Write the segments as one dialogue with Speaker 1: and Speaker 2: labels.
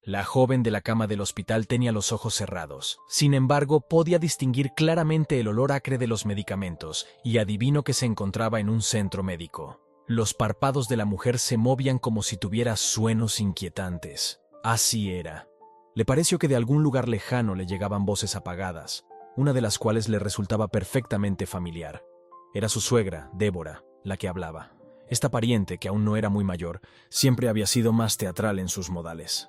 Speaker 1: La joven de la cama del hospital tenía los ojos cerrados. Sin embargo, podía distinguir claramente el olor acre de los medicamentos y adivinó que se encontraba en un centro médico. Los párpados de la mujer se movían como si tuviera sueños inquietantes. Así era. Le pareció que de algún lugar lejano le llegaban voces apagadas, una de las cuales le resultaba perfectamente familiar. Era su suegra, Débora, la que hablaba. Esta pariente, que aún no era muy mayor, siempre había sido más teatral en sus modales.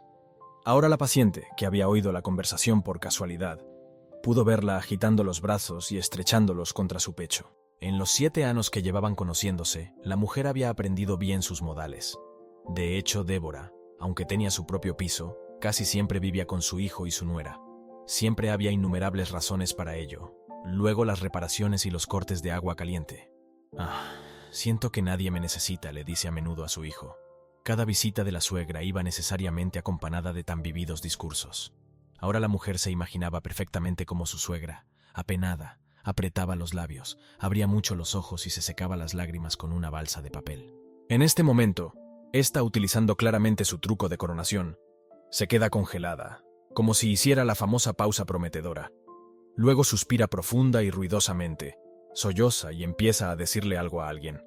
Speaker 1: Ahora la paciente, que había oído la conversación por casualidad, pudo verla agitando los brazos y estrechándolos contra su pecho. En los 7 años que llevaban conociéndose, la mujer había aprendido bien sus modales. De hecho, Débora, aunque tenía su propio piso, casi siempre vivía con su hijo y su nuera. Siempre había innumerables razones para ello. Luego las reparaciones y los cortes de agua caliente. Siento que nadie me necesita, le dice a menudo a su hijo. Cada visita de la suegra iba necesariamente acompañada de tan vividos discursos. Ahora la mujer se imaginaba perfectamente como su suegra, apenada, apretaba los labios, abría mucho los ojos y se secaba las lágrimas con una balsa de papel. En este momento, esta, utilizando claramente su truco de coronación, se queda congelada, como si hiciera la famosa pausa prometedora. Luego suspira profunda y ruidosamente, solloza y empieza a decirle algo a alguien.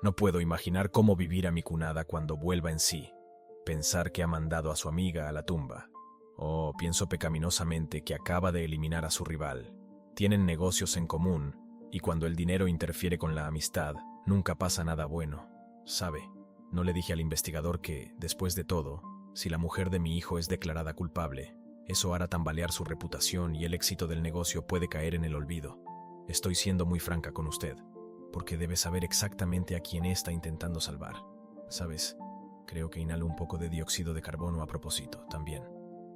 Speaker 1: No puedo imaginar cómo vivirá mi cunada cuando vuelva en sí. Pensar que ha mandado a su amiga a la tumba. Pienso pecaminosamente que acaba de eliminar a su rival. Tienen negocios en común, y cuando el dinero interfiere con la amistad, nunca pasa nada bueno. ¿Sabe? No le dije al investigador que, después de todo, si la mujer de mi hijo es declarada culpable, eso hará tambalear su reputación y el éxito del negocio puede caer en el olvido. Estoy siendo muy franca con usted, porque debe saber exactamente a quién está intentando salvar. ¿Sabes? Creo que inhalo un poco de dióxido de carbono a propósito, también.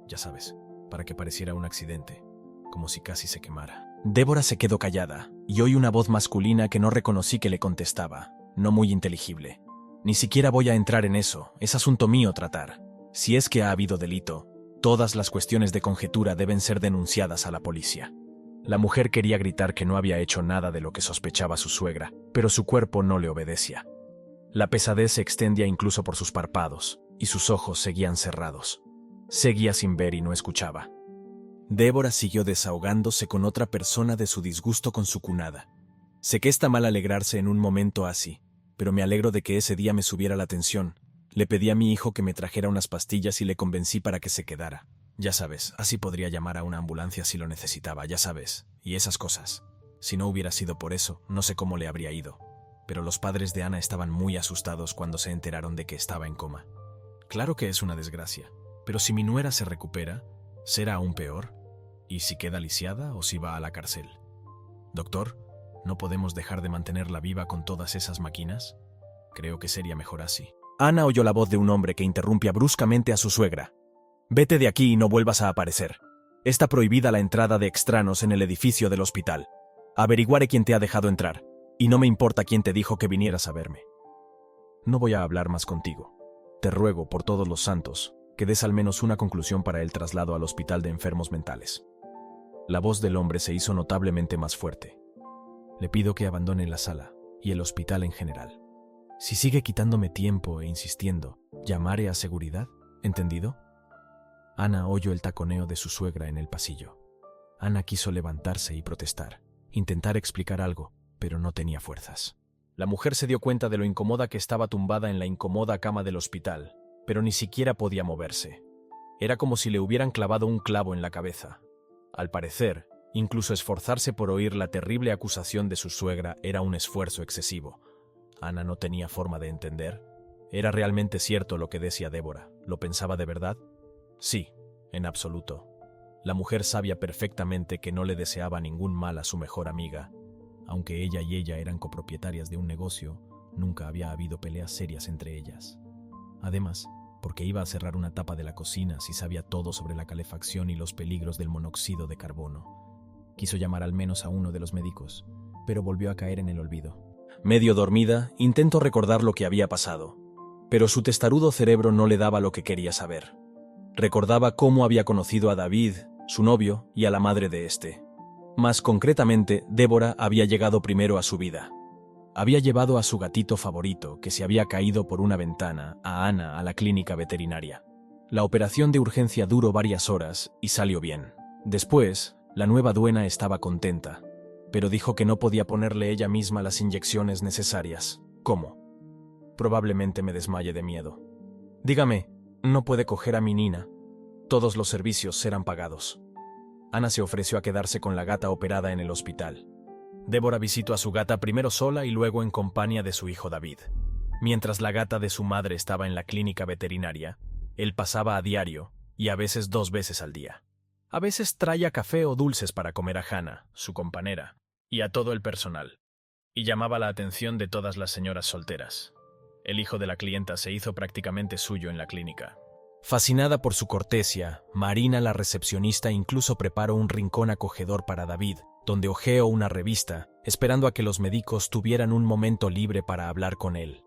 Speaker 1: Ya sabes, para que pareciera un accidente, como si casi se quemara. Débora se quedó callada, y oí una voz masculina que no reconocí que le contestaba, no muy inteligible. Ni siquiera voy a entrar en eso, es asunto mío tratar. Si es que ha habido delito, todas las cuestiones de conjetura deben ser denunciadas a la policía. La mujer quería gritar que no había hecho nada de lo que sospechaba su suegra, pero su cuerpo no le obedecía. La pesadez se extendía incluso por sus párpados, y sus ojos seguían cerrados. Seguía sin ver y no escuchaba. Débora siguió desahogándose con otra persona de su disgusto con su cunada. Sé que está mal alegrarse en un momento así, pero me alegro de que ese día me subiera la tensión. Le pedí a mi hijo que me trajera unas pastillas y le convencí para que se quedara. Ya sabes, así podría llamar a una ambulancia si lo necesitaba, ya sabes, y esas cosas. Si no hubiera sido por eso, no sé cómo le habría ido. Pero los padres de Ana estaban muy asustados cuando se enteraron de que estaba en coma. Claro que es una desgracia, pero si mi nuera se recupera, será aún peor. ¿Y si queda lisiada o si va a la cárcel? Doctor, ¿no podemos dejar de mantenerla viva con todas esas máquinas? Creo que sería mejor así. Ana oyó la voz de un hombre que interrumpía bruscamente a su suegra. Vete de aquí y no vuelvas a aparecer. Está prohibida la entrada de extraños en el edificio del hospital. Averiguaré quién te ha dejado entrar, y no me importa quién te dijo que vinieras a verme. No voy a hablar más contigo. Te ruego por todos los santos que des al menos una conclusión para el traslado al hospital de enfermos mentales. La voz del hombre se hizo notablemente más fuerte. Le pido que abandone la sala y el hospital en general. Si sigue quitándome tiempo e insistiendo, llamaré a seguridad, ¿entendido? Ana oyó el taconeo de su suegra en el pasillo. Ana quiso levantarse y protestar, intentar explicar algo, pero no tenía fuerzas. La mujer se dio cuenta de lo incómoda que estaba tumbada en la incómoda cama del hospital, pero ni siquiera podía moverse. Era como si le hubieran clavado un clavo en la cabeza. Al parecer, incluso esforzarse por oír la terrible acusación de su suegra era un esfuerzo excesivo. Ana no tenía forma de entender. ¿Era realmente cierto lo que decía Débora? ¿Lo pensaba de verdad? Sí, en absoluto. La mujer sabía perfectamente que no le deseaba ningún mal a su mejor amiga. Aunque ella y ella eran copropietarias de un negocio, nunca había habido peleas serias entre ellas. Además, porque iba a cerrar una tapa de la cocina si sabía todo sobre la calefacción y los peligros del monóxido de carbono. Quiso llamar al menos a uno de los médicos, pero volvió a caer en el olvido. Medio dormida, intentó recordar lo que había pasado, pero su testarudo cerebro no le daba lo que quería saber. Recordaba cómo había conocido a David, su novio, y a la madre de este. Más concretamente, Débora había llegado primero a su vida. Había llevado a su gatito favorito, que se había caído por una ventana, a Ana a la clínica veterinaria. La operación de urgencia duró varias horas y salió bien. Después, la nueva dueña estaba contenta, pero dijo que no podía ponerle ella misma las inyecciones necesarias. ¿Cómo? Probablemente me desmaye de miedo. Dígame, ¿no puede coger a mi nina? Todos los servicios serán pagados. Ana se ofreció a quedarse con la gata operada en el hospital. Débora visitó a su gata primero sola y luego en compañía de su hijo David. Mientras la gata de su madre estaba en la clínica veterinaria, él pasaba a diario y a veces 2 veces al día. A veces traía café o dulces para comer a Hannah, su compañera, y a todo el personal, y llamaba la atención de todas las señoras solteras. El hijo de la clienta se hizo prácticamente suyo en la clínica. Fascinada por su cortesía, Marina, la recepcionista, incluso preparó un rincón acogedor para David, donde hojeó una revista, esperando a que los médicos tuvieran un momento libre para hablar con él.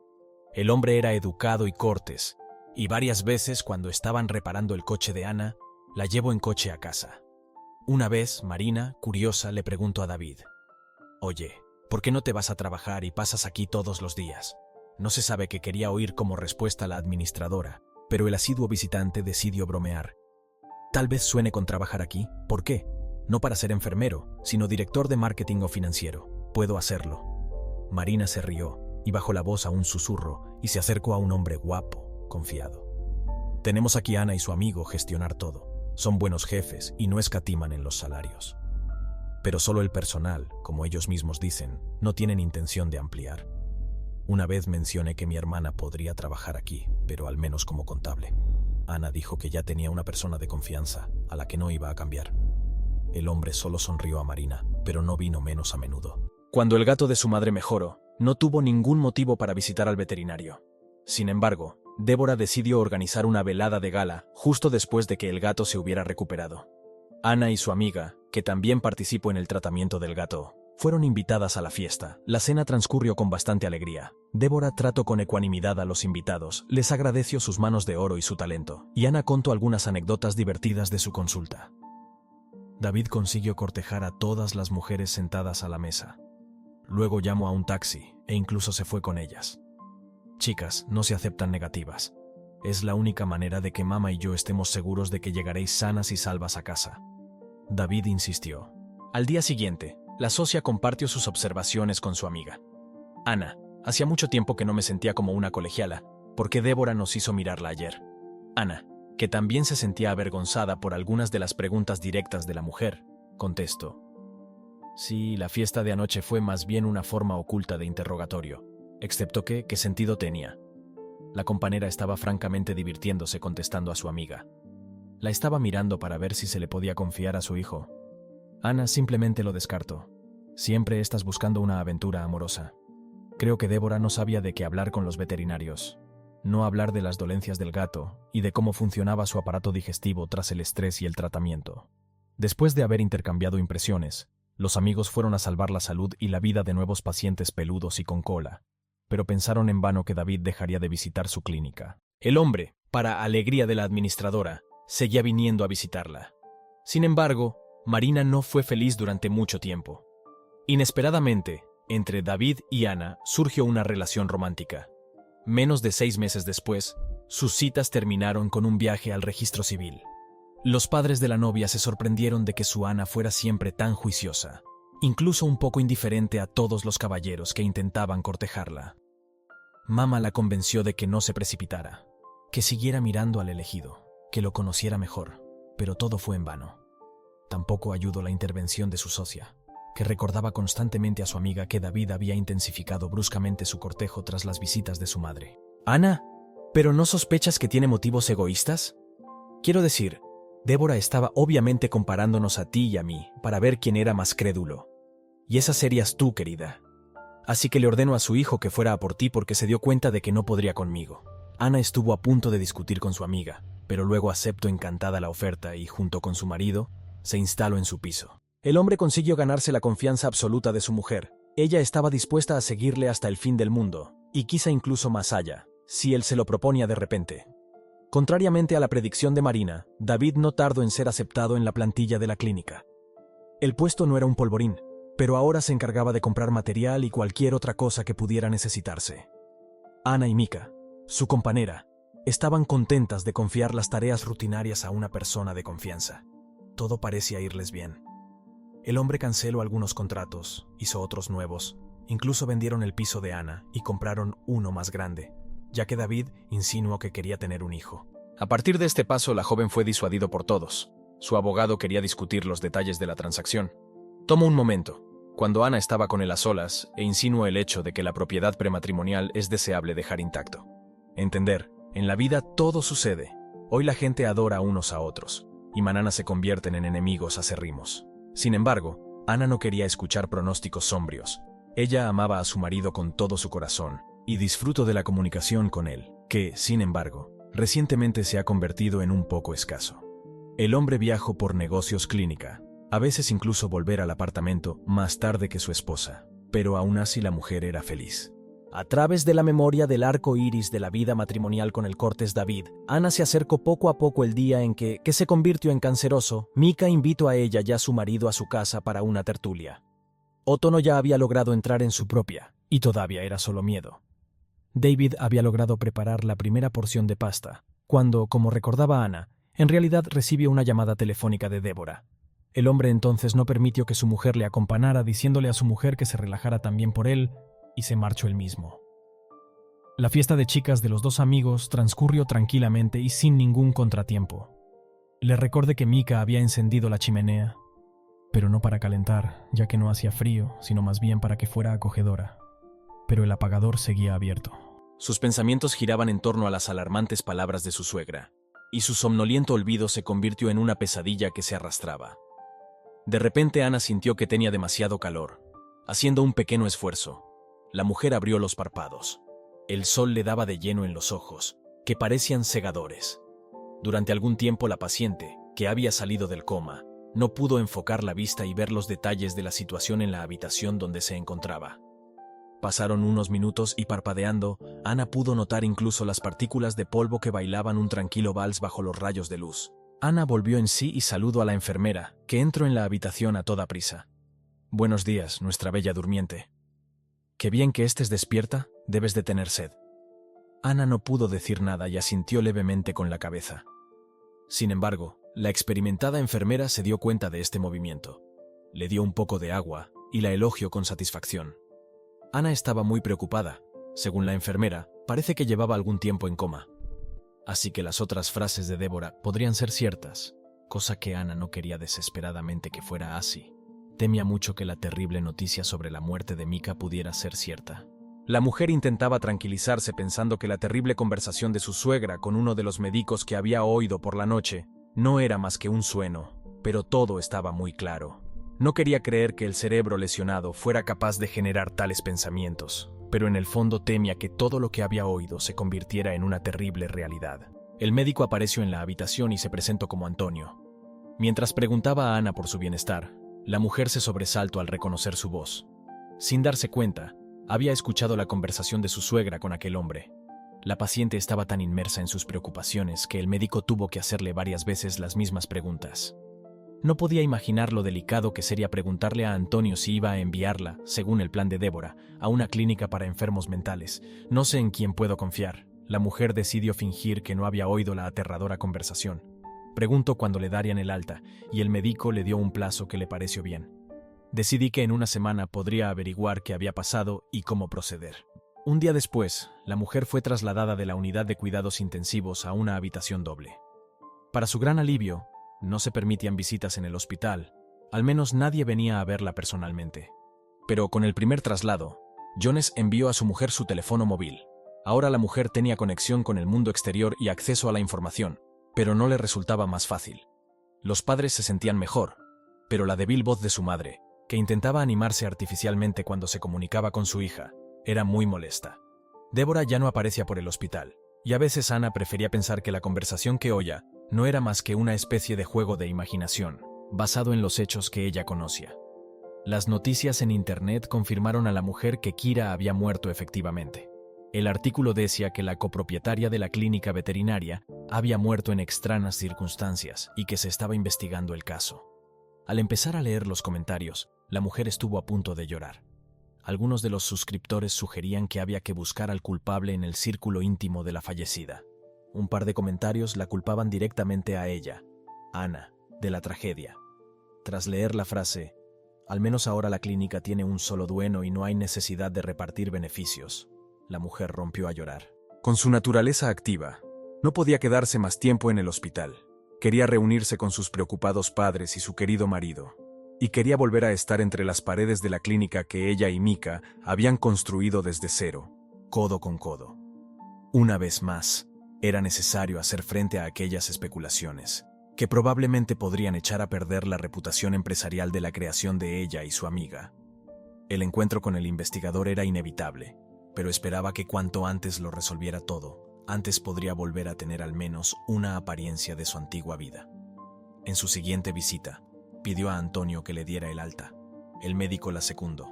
Speaker 1: El hombre era educado y cortés, y varias veces cuando estaban reparando el coche de Ana, la llevó en coche a casa. Una vez, Marina, curiosa, le preguntó a David: «Oye, ¿por qué no te vas a trabajar y pasas aquí todos los días?» No se sabe qué quería oír como respuesta la administradora, pero el asiduo visitante decidió bromear. «Tal vez suene con trabajar aquí. ¿Por qué? No para ser enfermero, sino director de marketing o financiero. Puedo hacerlo». Marina se rió y bajó la voz a un susurro y se acercó a un hombre guapo, confiado. «Tenemos aquí a Ana y su amigo gestionar todo. Son buenos jefes y no escatiman en los salarios. Pero solo el personal, como ellos mismos dicen, no tienen intención de ampliar. Una vez mencioné que mi hermana podría trabajar aquí, pero al menos como contable. Ana dijo que ya tenía una persona de confianza, a la que no iba a cambiar». El hombre solo sonrió a Marina, pero no vino menos a menudo. Cuando el gato de su madre mejoró, no tuvo ningún motivo para visitar al veterinario. Sin embargo, Débora decidió organizar una velada de gala justo después de que el gato se hubiera recuperado. Ana y su amiga, que también participó en el tratamiento del gato, fueron invitadas a la fiesta. La cena transcurrió con bastante alegría. Débora trató con ecuanimidad a los invitados, les agradeció sus manos de oro y su talento, y Ana contó algunas anécdotas divertidas de su consulta. David consiguió cortejar a todas las mujeres sentadas a la mesa. Luego llamó a un taxi e incluso se fue con ellas. «Chicas, no se aceptan negativas. Es la única manera de que mamá y yo estemos seguros de que llegaréis sanas y salvas a casa». David insistió. Al día siguiente, la socia compartió sus observaciones con su amiga. «Ana, hacía mucho tiempo que no me sentía como una colegiala, porque Débora nos hizo mirarla ayer». Ana, que también se sentía avergonzada por algunas de las preguntas directas de la mujer, contestó: «Sí, la fiesta de anoche fue más bien una forma oculta de interrogatorio, excepto que, ¿qué sentido tenía?». La compañera estaba francamente divirtiéndose contestando a su amiga. La estaba mirando para ver si se le podía confiar a su hijo. Ana simplemente lo descartó. «Siempre estás buscando una aventura amorosa». Creo que Débora no sabía de qué hablar con los veterinarios. No hablar de las dolencias del gato y de cómo funcionaba su aparato digestivo tras el estrés y el tratamiento. Después de haber intercambiado impresiones, los amigos fueron a salvar la salud y la vida de nuevos pacientes peludos y con cola, pero pensaron en vano que David dejaría de visitar su clínica. El hombre, para alegría de la administradora, seguía viniendo a visitarla. Sin embargo, Marina no fue feliz durante mucho tiempo. Inesperadamente, entre David y Ana surgió una relación romántica. Menos de 6 meses después, sus citas terminaron con un viaje al registro civil. Los padres de la novia se sorprendieron de que su Ana fuera siempre tan juiciosa, incluso un poco indiferente a todos los caballeros que intentaban cortejarla. Mamá la convenció de que no se precipitara, que siguiera mirando al elegido, que lo conociera mejor, pero todo fue en vano. Tampoco ayudó la intervención de su socia, que recordaba constantemente a su amiga que David había intensificado bruscamente su cortejo tras las visitas de su madre. «Ana, ¿pero no sospechas que tiene motivos egoístas? Quiero decir, Débora estaba obviamente comparándonos a ti y a mí para ver quién era más crédulo. Y esa serías tú, querida. Así que le ordeno a su hijo que fuera a por ti porque se dio cuenta de que no podría conmigo». Ana estuvo a punto de discutir con su amiga, pero luego aceptó encantada la oferta y, junto con su marido, se instaló en su piso. El hombre consiguió ganarse la confianza absoluta de su mujer. Ella estaba dispuesta a seguirle hasta el fin del mundo, y quizá incluso más allá, si él se lo proponía de repente. Contrariamente a la predicción de Marina, David no tardó en ser aceptado en la plantilla de la clínica. El puesto no era un polvorín, pero ahora se encargaba de comprar material y cualquier otra cosa que pudiera necesitarse. Ana y Mika, su compañera, Estaban contentas de confiar las tareas rutinarias a una persona de confianza. Todo parecía irles bien. El hombre canceló algunos contratos, hizo otros nuevos, incluso vendieron el piso de Ana y compraron uno más grande, ya que David insinuó que quería tener un hijo. A partir de este paso, la joven fue disuadido por todos. Su abogado quería discutir los detalles de la transacción. Tomó un momento, cuando Ana estaba con él a solas, e insinuó el hecho de que la propiedad prematrimonial es deseable dejar intacto. Entender, en la vida todo sucede. Hoy la gente adora unos a otros, y mañana se convierten en enemigos acérrimos. Sin embargo, Ana no quería escuchar pronósticos sombrios. Ella amaba a su marido con todo su corazón, y disfrutó de la comunicación con él, que, sin embargo, recientemente se ha convertido en un poco escaso. El hombre viajó por negocios clínica, a veces incluso volver al apartamento más tarde que su esposa, pero aún así la mujer era feliz. A través de la memoria del arco iris de la vida matrimonial con el Cortés David, Ana se acercó poco a poco el día en que se convirtió en canceroso. Mika invitó a ella y a su marido a su casa para una tertulia. Otono ya había logrado entrar en su propia, y todavía era solo miedo. David había logrado preparar la primera porción de pasta, cuando, como recordaba Ana, en realidad recibió una llamada telefónica de Débora. El hombre entonces no permitió que su mujer le acompañara, diciéndole a su mujer que se relajara también por él, y se marchó él mismo. La fiesta de chicas de los dos amigos transcurrió tranquilamente y sin ningún contratiempo. Le recordé que Mika había encendido la chimenea, pero no para calentar, ya que no hacía frío, sino más bien para que fuera acogedora. Pero el apagador seguía abierto. Sus pensamientos giraban en torno a las alarmantes palabras de su suegra, y su somnoliento olvido se convirtió en una pesadilla que se arrastraba. De repente Ana sintió que tenía demasiado calor. Haciendo un pequeño esfuerzo, la mujer abrió los párpados. El sol le daba de lleno en los ojos, que parecían cegadores. Durante algún tiempo la paciente, que había salido del coma, no pudo enfocar la vista y ver los detalles de la situación en la habitación donde se encontraba. Pasaron unos minutos y parpadeando, Ana pudo notar incluso las partículas de polvo que bailaban un tranquilo vals bajo los rayos de luz. Ana volvió en sí y saludó a la enfermera, que entró en la habitación a toda prisa. «Buenos días, nuestra bella durmiente. Qué bien que estés despierta, debes de tener sed». Ana no pudo decir nada y asintió levemente con la cabeza. Sin embargo, la experimentada enfermera se dio cuenta de este movimiento. Le dio un poco de agua y la elogió con satisfacción. Ana estaba muy preocupada. Según la enfermera, parece que llevaba algún tiempo en coma. Así que las otras frases de Débora podrían ser ciertas, cosa que Ana no quería desesperadamente que fuera así. Temía mucho que la terrible noticia sobre la muerte de Mika pudiera ser cierta. La mujer intentaba tranquilizarse pensando que la terrible conversación de su suegra con uno de los médicos que había oído por la noche no era más que un sueño, pero todo estaba muy claro. No quería creer que el cerebro lesionado fuera capaz de generar tales pensamientos, pero en el fondo temía que todo lo que había oído se convirtiera en una terrible realidad. El médico apareció en la habitación y se presentó como Antonio. Mientras preguntaba a Ana por su bienestar, la mujer se sobresaltó al reconocer su voz. Sin darse cuenta, había escuchado la conversación de su suegra con aquel hombre. La paciente estaba tan inmersa en sus preocupaciones que el médico tuvo que hacerle varias veces las mismas preguntas. No podía imaginar lo delicado que sería preguntarle a Antonio si iba a enviarla, según el plan de Débora, a una clínica para enfermos mentales. «No sé en quién puedo confiar». La mujer decidió fingir que no había oído la aterradora conversación. Preguntó cuándo le darían el alta, y el médico le dio un plazo que le pareció bien. Decidí que en una semana podría averiguar qué había pasado y cómo proceder. Un día después, la mujer fue trasladada de la unidad de cuidados intensivos a una habitación doble. Para su gran alivio, no se permitían visitas en el hospital, al menos nadie venía a verla personalmente. Pero con el primer traslado, Jones envió a su mujer su teléfono móvil. Ahora la mujer tenía conexión con el mundo exterior y acceso a la información, pero no le resultaba más fácil. Los padres se sentían mejor, pero la débil voz de su madre, que intentaba animarse artificialmente cuando se comunicaba con su hija, era muy molesta. Débora ya no aparecía por el hospital, y a veces Ana prefería pensar que la conversación que oía no era más que una especie de juego de imaginación, basado en los hechos que ella conocía. Las noticias en Internet confirmaron a la mujer que Kira había muerto efectivamente. El artículo decía que la copropietaria de la clínica veterinaria había muerto en extrañas circunstancias y que se estaba investigando el caso. Al empezar a leer los comentarios, la mujer estuvo a punto de llorar. Algunos de los suscriptores sugerían que había que buscar al culpable en el círculo íntimo de la fallecida. Un par de comentarios la culpaban directamente a ella, Ana, de la tragedia. Tras leer la frase, al menos ahora la clínica tiene un solo dueño y no hay necesidad de repartir beneficios, la mujer rompió a llorar. Con su naturaleza activa, no podía quedarse más tiempo en el hospital. Quería reunirse con sus preocupados padres y su querido marido. Y quería volver a estar entre las paredes de la clínica que ella y Mika habían construido desde cero, codo con codo. Una vez más, era necesario hacer frente a aquellas especulaciones, que probablemente podrían echar a perder la reputación empresarial de la creación de ella y su amiga. El encuentro con el investigador era inevitable, pero esperaba que cuanto antes lo resolviera todo, antes podría volver a tener al menos una apariencia de su antigua vida. En su siguiente visita, pidió a Antonio que le diera el alta. El médico la secundó,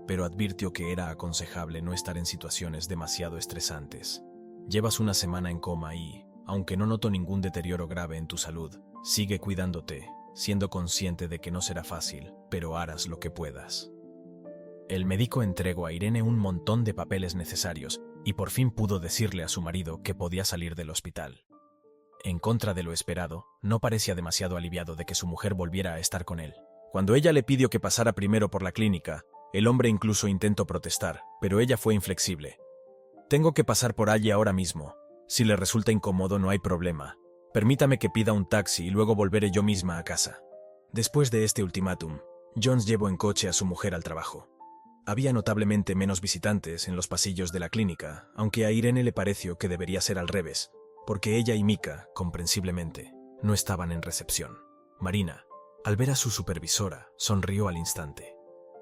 Speaker 1: pero advirtió que era aconsejable no estar en situaciones demasiado estresantes. Llevas una semana en coma y, aunque no noto ningún deterioro grave en tu salud, sigue cuidándote, siendo consciente de que no será fácil, pero harás lo que puedas. El médico entregó a Irene un montón de papeles necesarios y por fin pudo decirle a su marido que podía salir del hospital. En contra de lo esperado, no parecía demasiado aliviado de que su mujer volviera a estar con él. Cuando ella le pidió que pasara primero por la clínica, el hombre incluso intentó protestar, pero ella fue inflexible. Tengo que pasar por allí ahora mismo. Si le resulta incómodo no hay problema. Permítame que pida un taxi y luego volveré yo misma a casa. Después de este ultimátum, Jones llevó en coche a su mujer al trabajo. Había notablemente menos visitantes en los pasillos de la clínica, aunque a Irene le pareció que debería ser al revés, porque ella y Mika, comprensiblemente, no estaban en recepción. Marina, al ver a su supervisora, sonrió al instante.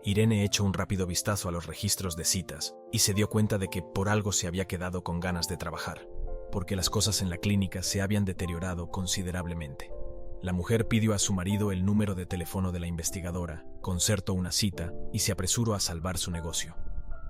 Speaker 1: Irene echó un rápido vistazo a los registros de citas y se dio cuenta de que por algo se había quedado con ganas de trabajar, porque las cosas en la clínica se habían deteriorado considerablemente. La mujer pidió a su marido el número de teléfono de la investigadora, concertó una cita y se apresuró a salvar su negocio.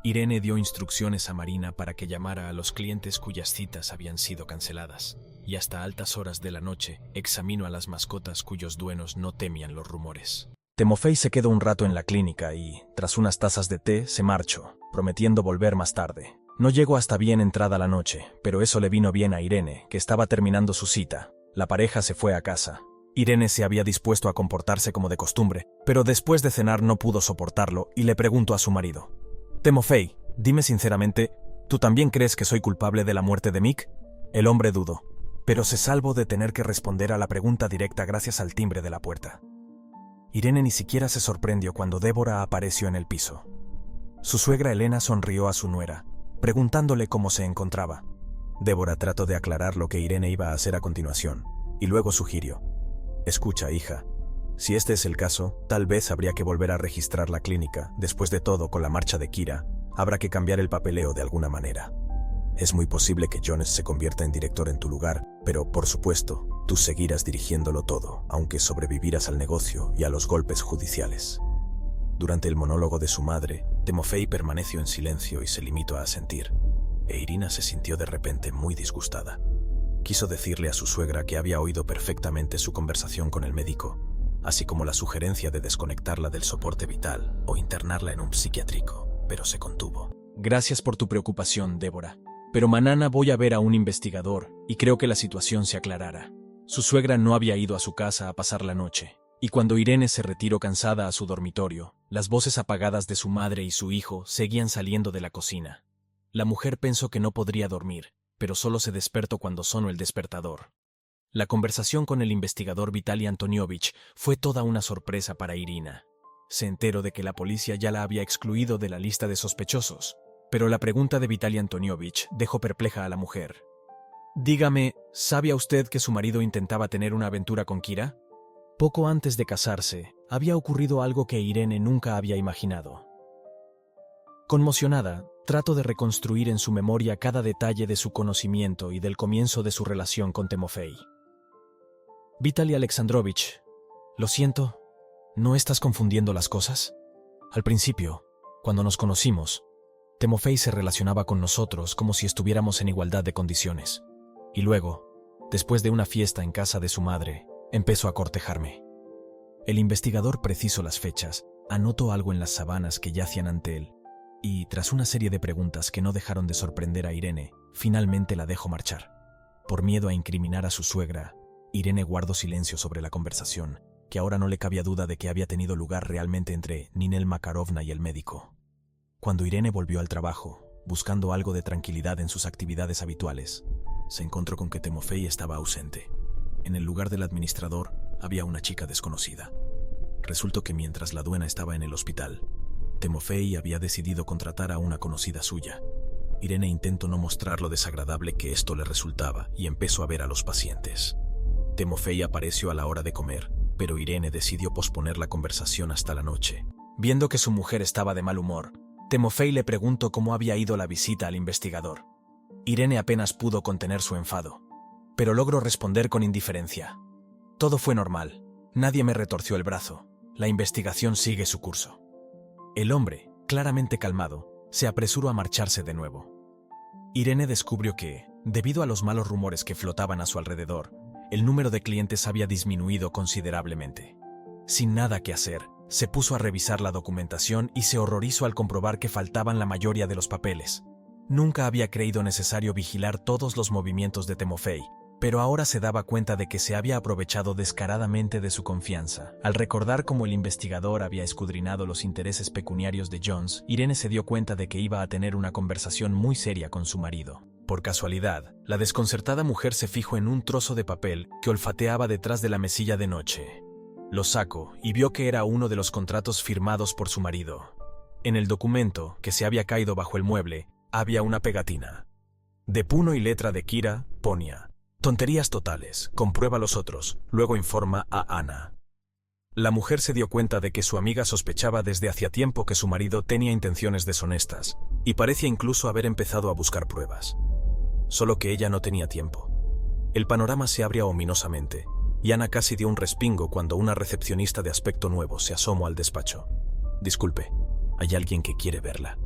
Speaker 1: Irene dio instrucciones a Marina para que llamara a los clientes cuyas citas habían sido canceladas, y hasta altas horas de la noche examinó a las mascotas cuyos dueños no temían los rumores. Timofey se quedó un rato en la clínica y, tras unas tazas de té, se marchó, prometiendo volver más tarde. No llegó hasta bien entrada la noche, pero eso le vino bien a Irene, que estaba terminando su cita. La pareja se fue a casa. Irene se había dispuesto a comportarse como de costumbre, pero después de cenar no pudo soportarlo y le preguntó a su marido: «Timofey, dime sinceramente, ¿tú también crees que soy culpable de la muerte de Mick?» El hombre dudó, pero se salvó de tener que responder a la pregunta directa gracias al timbre de la puerta. Irene ni siquiera se sorprendió cuando Débora apareció en el piso. Su suegra Elena sonrió a su nuera, preguntándole cómo se encontraba. Débora trató de aclarar lo que Irene iba a hacer a continuación, y luego sugirió: «Escucha, hija, si este es el caso, tal vez habría que volver a registrar la clínica. Después de todo, con la marcha de Kira, habrá que cambiar el papeleo de alguna manera. Es muy posible que Jones se convierta en director en tu lugar, pero, por supuesto, tú seguirás dirigiéndolo todo, aunque sobrevivirás al negocio y a los golpes judiciales». Durante el monólogo de su madre, Timofey permaneció en silencio y se limitó a asentir, e Irina se sintió de repente muy disgustada. Quiso decirle a su suegra que había oído perfectamente su conversación con el médico, así como la sugerencia de desconectarla del soporte vital o internarla en un psiquiátrico, pero se contuvo. «Gracias por tu preocupación, Débora. Pero mañana voy a ver a un investigador y creo que la situación se aclarará». Su suegra no había ido a su casa a pasar la noche, y cuando Irene se retiró cansada a su dormitorio, las voces apagadas de su madre y su hijo seguían saliendo de la cocina. La mujer pensó que no podría dormir, pero solo se despertó cuando sonó el despertador. La conversación con el investigador Vitaly Antoniovich fue toda una sorpresa para Irina. Se enteró de que la policía ya la había excluido de la lista de sospechosos, pero la pregunta de Vitaly Antoniovich dejó perpleja a la mujer. «Dígame, ¿sabía usted que su marido intentaba tener una aventura con Kira?» Poco antes de casarse, había ocurrido algo que Irene nunca había imaginado. Conmocionada, trató de reconstruir en su memoria cada detalle de su conocimiento y del comienzo de su relación con Timofey. «Vitaly Alexandrovich, lo siento, ¿no estás confundiendo las cosas? Al principio, cuando nos conocimos, Timofey se relacionaba con nosotros como si estuviéramos en igualdad de condiciones. Y luego, después de una fiesta en casa de su madre, empezó a cortejarme». El investigador precisó las fechas, anotó algo en las sábanas que yacían ante él, y, tras una serie de preguntas que no dejaron de sorprender a Irene, finalmente la dejó marchar. Por miedo a incriminar a su suegra, Irene guardó silencio sobre la conversación, que ahora no le cabía duda de que había tenido lugar realmente entre Ninel Makarovna y el médico. Cuando Irene volvió al trabajo, buscando algo de tranquilidad en sus actividades habituales, se encontró con que Timofey estaba ausente. En el lugar del administrador había una chica desconocida. Resultó que mientras la dueña estaba en el hospital, Timofey había decidido contratar a una conocida suya. Irene intentó no mostrar lo desagradable que esto le resultaba y empezó a ver a los pacientes. Timofey apareció a la hora de comer, pero Irene decidió posponer la conversación hasta la noche. Viendo que su mujer estaba de mal humor, Timofey le preguntó cómo había ido la visita al investigador. Irene apenas pudo contener su enfado, pero logró responder con indiferencia. Todo fue normal, nadie me retorció el brazo, la investigación sigue su curso. El hombre, claramente calmado, se apresuró a marcharse de nuevo. Irene descubrió que, debido a los malos rumores que flotaban a su alrededor, el número de clientes había disminuido considerablemente. Sin nada que hacer, se puso a revisar la documentación y se horrorizó al comprobar que faltaban la mayoría de los papeles. Nunca había creído necesario vigilar todos los movimientos de Timofey, pero ahora se daba cuenta de que se había aprovechado descaradamente de su confianza. Al recordar cómo el investigador había escudriñado los intereses pecuniarios de Jones, Irene se dio cuenta de que iba a tener una conversación muy seria con su marido. Por casualidad, la desconcertada mujer se fijó en un trozo de papel que olfateaba detrás de la mesilla de noche. Lo sacó y vio que era uno de los contratos firmados por su marido. En el documento, que se había caído bajo el mueble, había una pegatina. De puño y letra de Kira, ponía: tonterías totales, comprueba los otros, luego informa a Ana. La mujer se dio cuenta de que su amiga sospechaba desde hacía tiempo que su marido tenía intenciones deshonestas, y parecía incluso haber empezado a buscar pruebas. Solo que ella no tenía tiempo. El panorama se abría ominosamente, y Ana casi dio un respingo cuando una recepcionista de aspecto nuevo se asomó al despacho. Disculpe, hay alguien que quiere verla.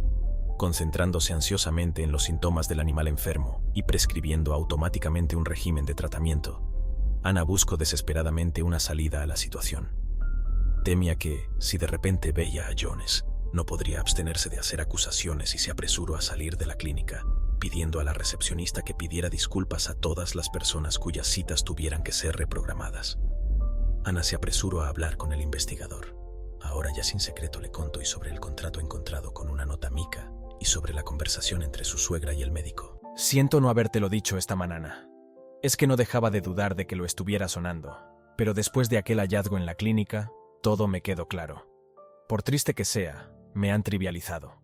Speaker 1: Concentrándose ansiosamente en los síntomas del animal enfermo y prescribiendo automáticamente un régimen de tratamiento, Ana buscó desesperadamente una salida a la situación. Temía que, si de repente veía a Jones, no podría abstenerse de hacer acusaciones y se apresuró a salir de la clínica, pidiendo a la recepcionista que pidiera disculpas a todas las personas cuyas citas tuvieran que ser reprogramadas. Ana se apresuró a hablar con el investigador. Ahora ya sin secreto le contó y sobre el contrato encontrado con una nota mica y sobre la conversación entre su suegra y el médico.
Speaker 2: Siento no habértelo dicho esta mañana. Es que no dejaba de dudar de que lo estuviera sonando, pero después de aquel hallazgo en la clínica, todo me quedó claro. Por triste que sea, me han trivializado.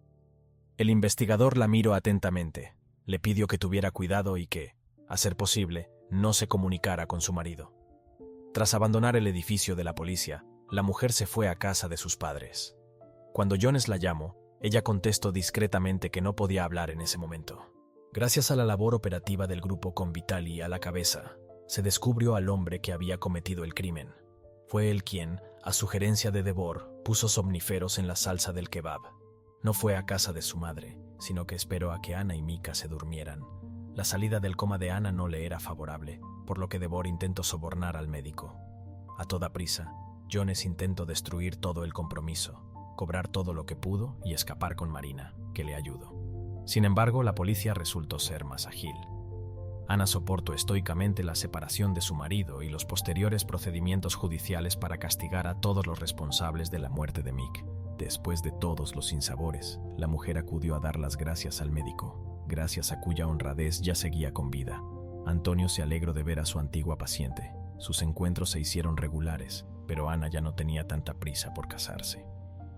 Speaker 2: El investigador la miró atentamente, le pidió que tuviera cuidado y que, a ser posible, no se comunicara con su marido. Tras abandonar el edificio de la policía, la mujer se fue a casa de sus padres. Cuando Jones la llamó, ella contestó discretamente que no podía hablar en ese momento. Gracias a la labor operativa del grupo con Vitali a la cabeza, se descubrió al hombre que había cometido el crimen. Fue él quien, a sugerencia de Devor, puso somníferos en la salsa del kebab. No fue a casa de su madre, sino que esperó a que Ana y Mika se durmieran. La salida del coma de Ana no le era favorable, por lo que Devor intentó sobornar al médico. A toda prisa, Jones intentó destruir todo el compromiso, cobrar todo lo que pudo y escapar con Marina, que le ayudó. Sin embargo, la policía resultó ser más ágil. Ana soportó estoicamente la separación de su marido y los posteriores procedimientos judiciales para castigar a todos los responsables de la muerte de Mick. Después de todos los sinsabores, la mujer acudió a dar las gracias al médico, gracias a cuya honradez ya seguía con vida. Antonio se alegró de ver a su antigua paciente. Sus encuentros se hicieron regulares, pero Ana ya no tenía tanta prisa por casarse.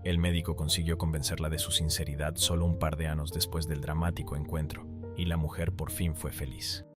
Speaker 2: El médico consiguió convencerla de su sinceridad solo un par de años después del dramático encuentro, y la mujer por fin fue feliz.